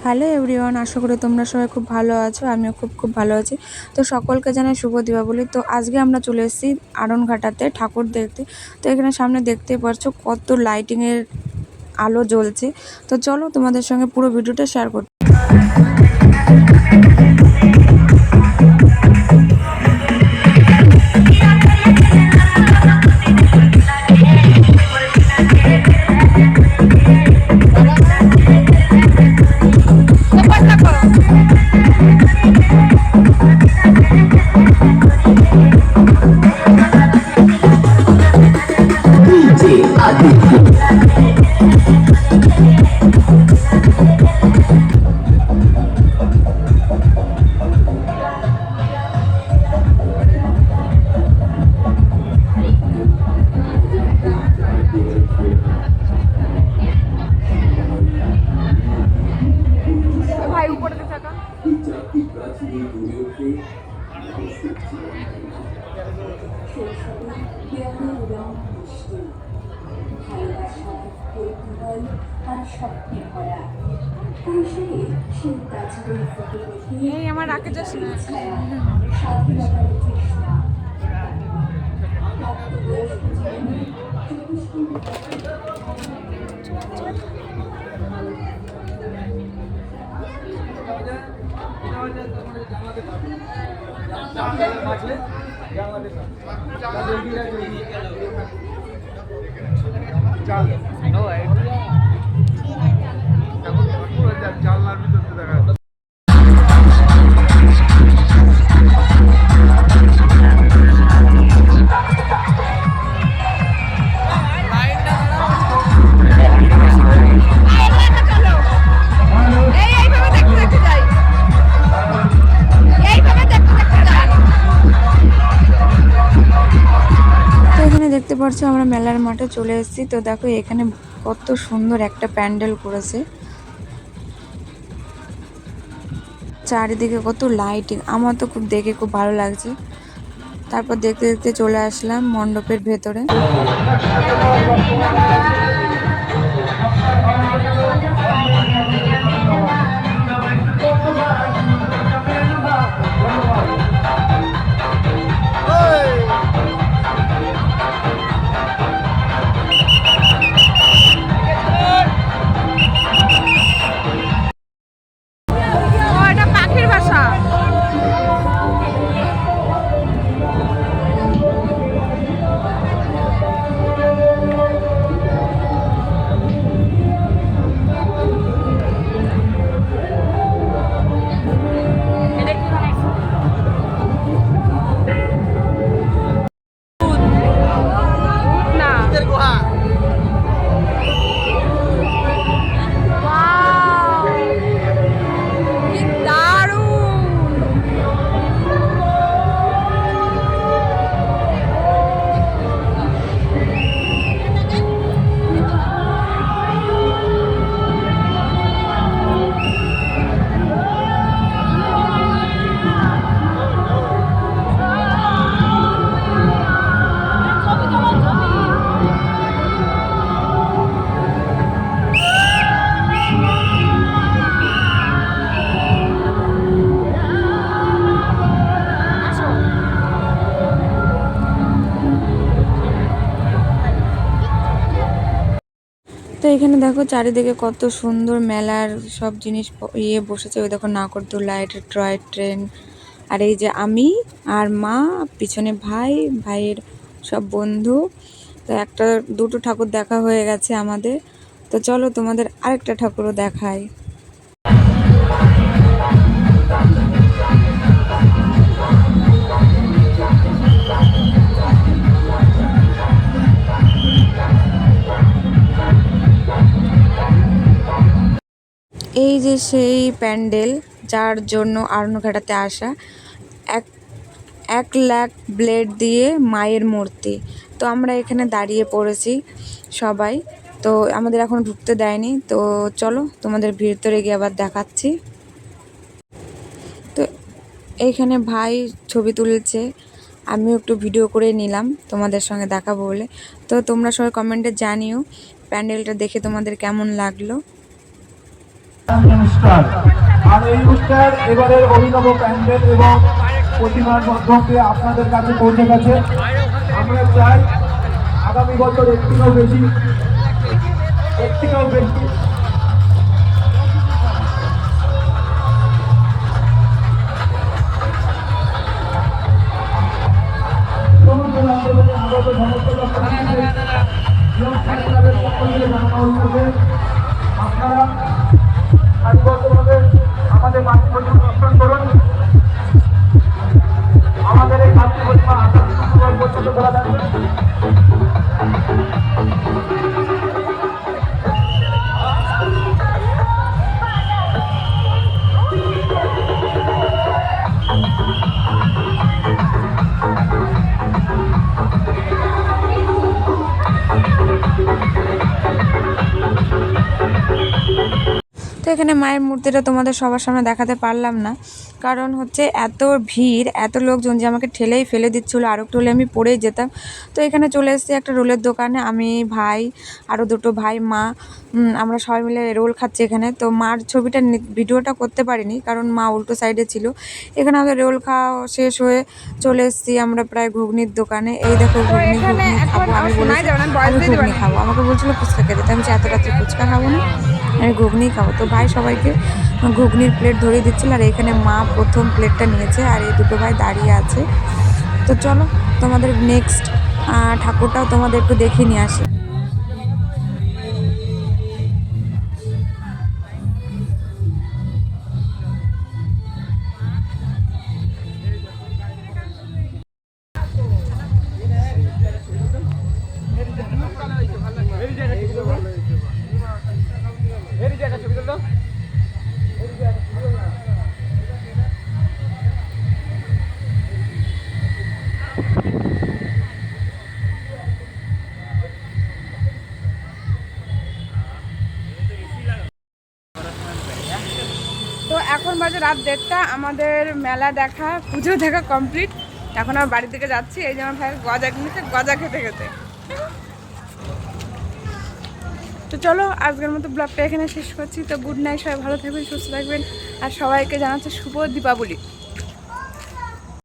Hello everyone, আশা করি তোমরা সবাই খুব ভালো আছো। আমিও খুব ভালো আছি। তো সকলকে জানাই শুভ দীপাবলি। তো আজকে আমরা চলে এসেছি আড়নঘাটাতে ঠাকুর দেখতে। তো এখানে সামনে দেখতে পাচ্ছ কত লাইটিংয়ের আলো জ্বলছে। তো চলো তোমাদের সঙ্গে পুরো ভিডিওটা শেয়ার করতে। এই আমার রাখে যাস না। জানলার ভিতরে দেখা দেখতে পাচ্ছ আমরা মেলার মাঠে চলে এসেছি। তো দেখো এখানে কত সুন্দর একটা প্যান্ডেল করেছে, চারিদিকে কত লাইটিং। আমার তো দেখে খুব ভালো লাগছে। তারপর দেখতে দেখতে চলে আসলাম মণ্ডপের ভেতরে। তো এখানে দেখো চারিদিকে কত সুন্দর মেলার সব জিনিস বসেছে। ওই দেখো নাগরদোলা, টয় ট্রেন, আর এই যে আমি আর মা, পিছনে ভাইয়ের সব বন্ধু। তো দুটো ঠাকুর দেখা হয়ে গেছে আমাদের। তো চলো তোমাদের আরেকটা ঠাকুরও দেখাই। এই যে সেই প্যান্ডেল যার জন্য আড়নঘাটাতে আসা, 1 লাখ ব্লেড দিয়ে মায়ের মূর্তি। তো আমরা এখানে দাঁড়িয়ে পড়েছি সবাই। তো আমাদের এখন ঢুকতে দেয়নি। তো চলো তোমাদের ভিতরে গিয়ে আবার দেখাচ্ছি। তো এইখানে ভাই ছবি তুলছে, আমিও একটু ভিডিও করে নিলাম তোমাদের সঙ্গে দেখাবো বলে। তো তোমরা সবাই কমেন্টে জানিও প্যান্ডেলটা দেখে তোমাদের কেমন লাগলো। অনুষ্ঠান। আর এই অনুষ্ঠান এবারের অভিনব প্যান্ডেল এবং প্রতিমার মাধ্যমে আপনাদের কাছে পৌঁছে গেছে। আমরা চাই আগামী বছর এর থেকেও বেশি আপনারা সারিবদ্ধভাবে আমাদের মাতৃভূমি দর্শন করুন। আমাদের এই মাতৃভূমি আসাম পর্যন্ত করা যাবে। তো এখানে মায়ের মূর্তিটা তোমাদের সবার সামনে দেখাতে পারলাম না, কারণ হচ্ছে এত ভিড়, এত লোকজন যে আমাকে ঠেলেই ফেলে দিচ্ছিলো, আরও একটু হলে আমি পড়েই যেতাম। তো এখানে চলে এসেছি একটা রোলের দোকানে, আমি ভাই আরও দুটো ভাই মা আমরা সবাই মিলে রোল খাচ্ছি এখানে। তো মার ছবিটা ভিডিওটা করতে পারিনি, কারণ মা উল্টো সাইডে ছিল। এখানে আমাদের রোল খাওয়া শেষ হয়ে চলে এসেছি আমরা প্রায় ঘুগনির দোকানে। এই দেখো ঘুগনি খাবো, আমি বলেছি আমি ঘুগনি খাবো, আমাকে বলছিল ফুচকা খেতে, তো আমি এত রাত্রে ফুচকা খাবো না, আমি ঘুগনি খাবো। তো ভাই সবাইকে ঘুগনির প্লেট ধরিয়ে দিচ্ছিল, আর এখানে মা প্রথম প্লেটটা নিয়েছে আর এই দুটো ভাই দাঁড়িয়ে আছে। তো চলো তোমাদের নেক্সট ঠাকুরটাও তোমাদের একটু দেখিয়ে নিয়ে আসি। তো এখন বাজে রাত 1:30, আমাদের মেলা দেখা পুজো দেখা কমপ্লিট। এখন আমার বাড়ি থেকে যাচ্ছি, এই যে আমার ভাই গজা কিনেছে, গজা খেতে খেতে। তো চলো আজকের মতো ব্লগটা এখানে শেষ করছি। তো গুড নাইট, সবাই ভালো থাকবেন, সুস্থ থাকবেন, আর সবাইকে জানাচ্ছি শুভ দীপাবলি।